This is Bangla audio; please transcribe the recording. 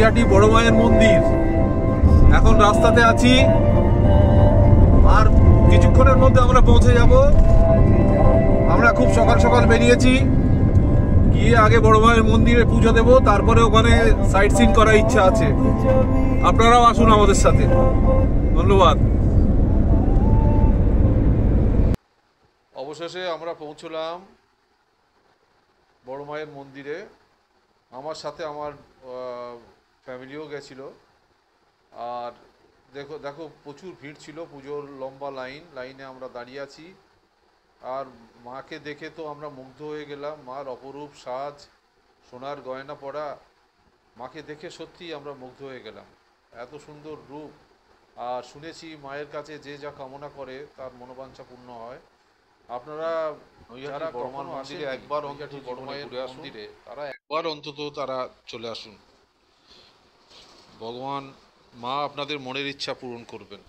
নৈহাটি বড় মায়ের মন্দির। এখন রাস্তাতে আছি, আর কিছুক্ষণের মধ্যে আমরা পৌঁছে যাব। আমরা খুব সকাল সকাল বেরিয়েছি, গিয়ে আগে বড় মায়ের মন্দিরে পুজো দেব, তারপরে ওখানে সাইট সিন করার ইচ্ছা আছে। আপনারাও আসুন আমাদের সাথে। ধন্যবাদ। অবশেষে আমরা পৌঁছলাম বড় মায়ের মন্দিরে। আমার সাথে আমার ফ্যামিলিও গেছিল। আর দেখো দেখো প্রচুর ভিড় ছিল, পুজোর লম্বা লাইনে আমরা দাঁড়িয়ে আছি। আর মাকে দেখে তো আমরা মুগ্ধ হয়ে গেলাম। মার অপরূপ সাজ, সোনার গয়না পরা, মাকে দেখে সত্যিই আমরা মুগ্ধ হয়ে গেলাম। এত সুন্দর রূপ। আর শুনেছি মায়ের কাছে যে যা কামনা করে তার মনোবাঞ্ছা পূর্ণ হয়। আপনারা যারা বড় মায়ের মন্দিরে একবার অন্তত বড় মায়ের মন্দিরে তারা একবার অন্তত তারা চলে আসুন। ভগবান মা আপনাদের মনের ইচ্ছা পূরণ করবেন।